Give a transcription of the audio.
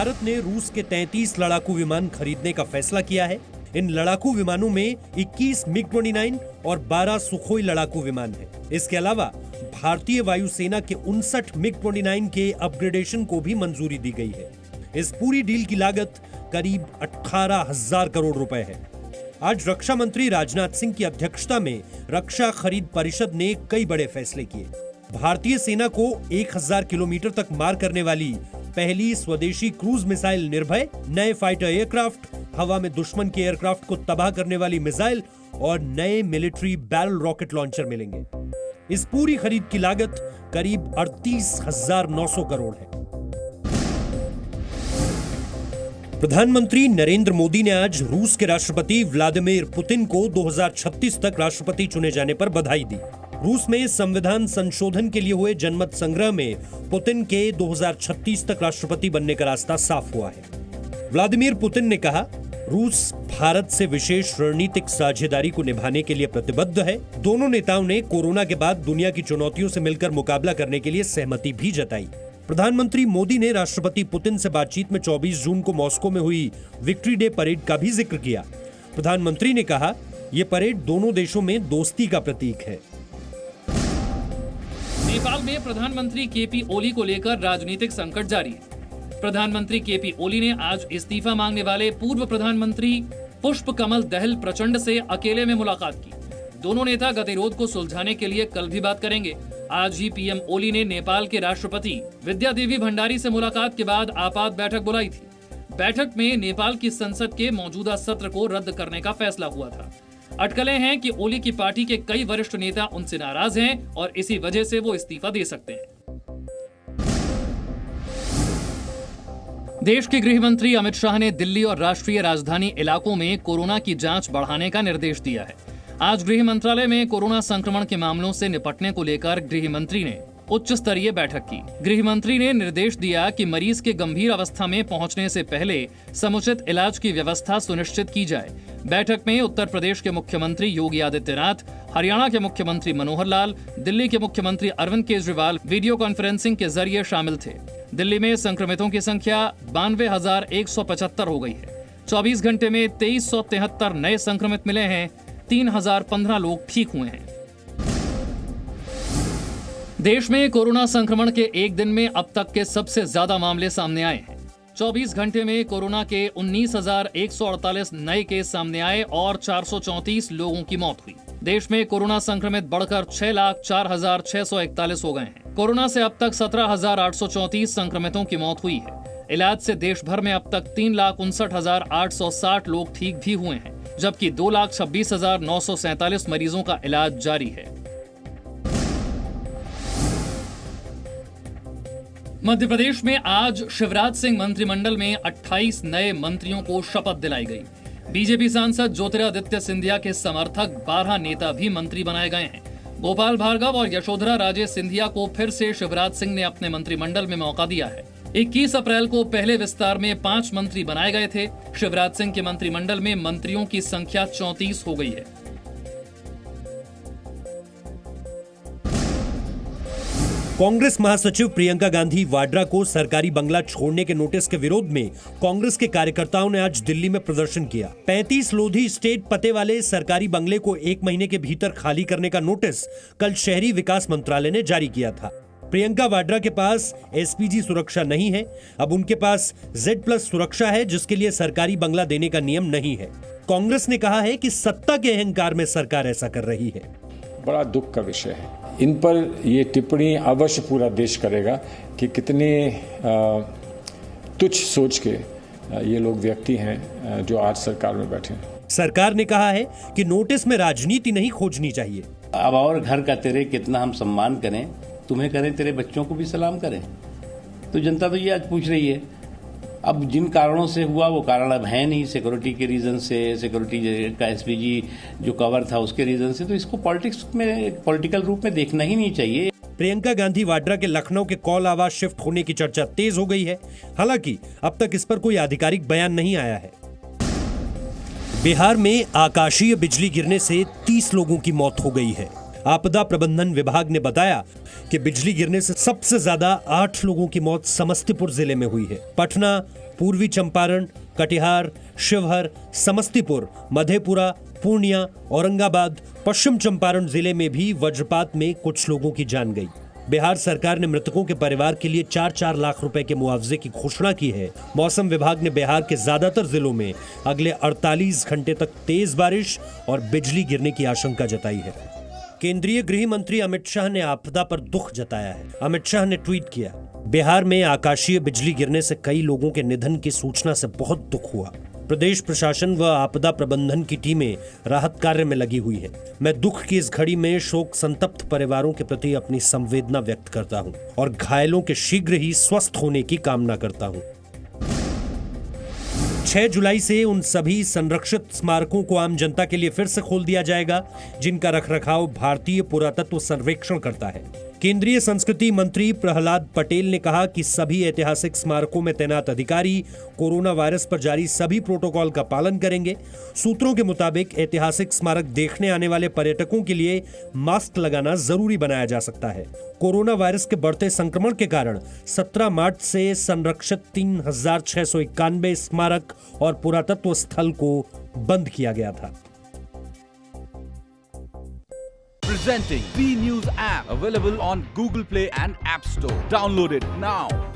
भारत ने रूस के 33 लड़ाकू विमान खरीदने का फैसला किया है। इन लड़ाकू विमानों में 21 मिग-29 और 12 सुखोई लड़ाकू विमान हैं। इसके अलावा भारतीय वायुसेना के 59 मिग-29 के अपग्रेडेशन को भी मंजूरी दी गई है। इस पूरी डील की लागत करीब 18,000 करोड़ रुपए है। आज रक्षा मंत्री राजनाथ सिंह की अध्यक्षता में रक्षा खरीद परिषद ने कई बड़े फैसले किए। भारतीय सेना को 1000 किलोमीटर तक मार करने वाली पहली स्वदेशी क्रूज मिसाइल निर्भय, नए फाइटर एयरक्राफ्ट, हवा में दुश्मन के एयरक्राफ्ट को तबाह करने वाली मिसाइल और नए मिलिट्री बैरल रॉकेट लॉन्चर मिलेंगे। इस पूरी खरीद की लागत करीब 38,900 करोड़ है। प्रधानमंत्री नरेंद्र मोदी ने आज रूस के राष्ट्रपति व्लादिमीर पुतिन को 2036 तक राष्ट्रपति चुने जाने पर बधाई दी। रूस में संविधान संशोधन के लिए हुए जनमत संग्रह में पुतिन के 2036 तक राष्ट्रपति बनने का रास्ता साफ हुआ है। व्लादिमीर पुतिन ने कहा, रूस भारत से विशेष रणनीतिक साझेदारी को निभाने के लिए प्रतिबद्ध है। दोनों नेताओं ने कोरोना के बाद दुनिया की चुनौतियों से मिलकर मुकाबला करने के लिए सहमति भी जताई। प्रधानमंत्री मोदी ने राष्ट्रपति पुतिन से बातचीत में 24 जून को मॉस्को में हुई विक्ट्री डे परेड का भी जिक्र किया। प्रधानमंत्री ने कहा, यह परेड दोनों देशों में दोस्ती का प्रतीक है। नेपाल में प्रधानमंत्री केपी ओली को लेकर राजनीतिक संकट जारी है। प्रधानमंत्री केपी ओली ने आज इस्तीफा मांगने वाले पूर्व प्रधानमंत्री पुष्प कमल दहल प्रचंड से अकेले में मुलाकात की। दोनों नेता गतिरोध को सुलझाने के लिए कल भी बात करेंगे। आज ही पीएम ओली ने नेपाल के राष्ट्रपति विद्या देवी भंडारी से मुलाकात के बाद आपात बैठक बुलाई थी। बैठक में नेपाल की संसद के मौजूदा सत्र को रद्द करने का फैसला हुआ था। अटकलें हैं कि ओली की पार्टी के कई वरिष्ठ नेता उनसे नाराज हैं और इसी वजह से वो इस्तीफा दे सकते हैं। देश के गृह मंत्री अमित शाह ने दिल्ली और राष्ट्रीय राजधानी इलाकों में कोरोना की जांच बढ़ाने का निर्देश दिया है। आज गृह मंत्रालय में कोरोना संक्रमण के मामलों से निपटने को लेकर गृह मंत्री ने उच्च स्तरीय बैठक की। गृह मंत्री ने निर्देश दिया कि मरीज के गंभीर अवस्था में पहुंचने से पहले समुचित इलाज की व्यवस्था सुनिश्चित की जाए। बैठक में उत्तर प्रदेश के मुख्यमंत्री योगी आदित्यनाथ, हरियाणा के मुख्यमंत्री मनोहर लाल, दिल्ली के मुख्यमंत्री अरविंद केजरीवाल वीडियो कॉन्फ्रेंसिंग के जरिए शामिल थे। दिल्ली में संक्रमितों की संख्या 92,175 हो गई है। 24 घंटे में 2373 नए संक्रमित मिले हैं। 3015 लोग ठीक हुए हैं। देश में कोरोना संक्रमण के एक दिन में अब तक के सबसे ज्यादा मामले सामने आए हैं। 24 घंटे में कोरोना के 19,148 नए केस सामने आए और 434 लोगों की मौत हुई। देश में कोरोना संक्रमित बढ़कर 6,04,641 हो गए हैं। कोरोना से अब तक 17,834 संक्रमितों की मौत हुई है। इलाज से देश भर में अब तक 3,59,860 लोग ठीक भी हुए हैं, जबकि 2,26,947 मरीजों का इलाज जारी है। मध्य प्रदेश में आज शिवराज सिंह मंत्रिमंडल में 28 नए मंत्रियों को शपथ दिलाई गई। बीजेपी सांसद ज्योतिरादित्य सिंधिया के समर्थक 12 नेता भी मंत्री बनाए गए हैं। गोपाल भार्गव और यशोधरा राजे सिंधिया को फिर से शिवराज सिंह ने अपने मंत्रिमंडल में मौका दिया है। 21 अप्रैल को पहले विस्तार में 5 मंत्री बनाए गए थे। शिवराज सिंह के मंत्रिमंडल में मंत्रियों की संख्या 34 हो गई है। कांग्रेस महासचिव प्रियंका गांधी वाड्रा को सरकारी बंगला छोड़ने के नोटिस के विरोध में कांग्रेस के कार्यकर्ताओं ने आज दिल्ली में प्रदर्शन किया। 35 लोधी स्टेट पते वाले सरकारी बंगले को 1 महीने के भीतर खाली करने का नोटिस कल शहरी विकास मंत्रालय ने जारी किया था। प्रियंका वाड्रा के पास एसपीजी सुरक्षा नहीं है। अब उनके पास Z+ सुरक्षा है, जिसके लिए सरकारी बंगला देने का नियम नहीं है। कांग्रेस ने कहा है कि सत्ता के अहंकार में सरकार ऐसा कर रही है। बड़ा दुख का विषय है। इन पर ये टिप्पणी अवश्य पूरा देश करेगा कि कितने तुच्छ सोच के ये लोग व्यक्ति हैं जो आज सरकार में बैठे हैं। सरकार ने कहा है कि नोटिस में राजनीति नहीं खोजनी चाहिए। अब और घर का तेरे कितना हम सम्मान करें, तुम्हें करें, तेरे बच्चों को भी सलाम करें। तो जनता तो ये आज पूछ रही है। अब जिन कारणों से हुआ वो कारण अब है नहीं, सिक्योरिटी के रीजन से, सिक्योरिटी का एसपीजी जो कवर था उसके रीजन से, तो इसको पॉलिटिक्स में, पॉलिटिकल रूप में देखना ही नहीं चाहिए। प्रियंका गांधी वाड्रा के लखनऊ के कॉल आवाज शिफ्ट होने की चर्चा तेज हो गई है। हालांकि अब तक इस पर कोई आधिकारिक बयान नहीं आया है। बिहार में आकाशीय बिजली गिरने से 30 लोगों की मौत हो गई है। आपदा प्रबंधन विभाग ने बताया कि बिजली गिरने से सबसे ज्यादा 8 लोगों की मौत समस्तीपुर जिले में हुई है। पटना, पूर्वी चंपारण, कटिहार, शिवहर, समस्तीपुर, मधेपुरा, पूर्णिया, औरंगाबाद, पश्चिम चंपारण जिले में भी वज्रपात में कुछ लोगों की जान गई। बिहार सरकार ने मृतकों के परिवार के लिए 4-4 लाख रुपए के मुआवजे की घोषणा की है। मौसम विभाग ने बिहार के ज्यादातर जिलों में अगले 48 घंटे तक तेज बारिश और बिजली गिरने की आशंका जताई है। केंद्रीय गृह मंत्री अमित शाह ने आपदा पर दुख जताया है। अमित शाह ने ट्वीट किया, बिहार में आकाशीय बिजली गिरने से कई लोगों के निधन की सूचना से बहुत दुख हुआ। प्रदेश प्रशासन व आपदा प्रबंधन की टीमें राहत कार्य में लगी हुई है। मैं दुख की इस घड़ी में शोक संतप्त परिवारों के प्रति अपनी संवेदना व्यक्त करता हूं और घायलों के शीघ्र ही स्वस्थ होने की कामना करता हूं। 6 जुलाई से उन सभी संरक्षित स्मारकों को आम जनता के लिए फिर से खोल दिया जाएगा जिनका रखरखाव भारतीय पुरातत्व सर्वेक्षण करता है। केंद्रीय संस्कृति मंत्री प्रहलाद पटेल ने कहा कि सभी ऐतिहासिक स्मारकों में तैनात अधिकारी कोरोना वायरस पर जारी सभी प्रोटोकॉल का पालन करेंगे। सूत्रों के मुताबिक ऐतिहासिक स्मारक देखने आने वाले पर्यटकों के लिए मास्क लगाना जरूरी बनाया जा सकता है। कोरोना वायरस के बढ़ते संक्रमण के कारण 17 मार्च से संरक्षित 3691 स्मारक और पुरातत्व स्थल को बंद किया गया था। Presenting B News app, available on Google Play and App Store. Download it now.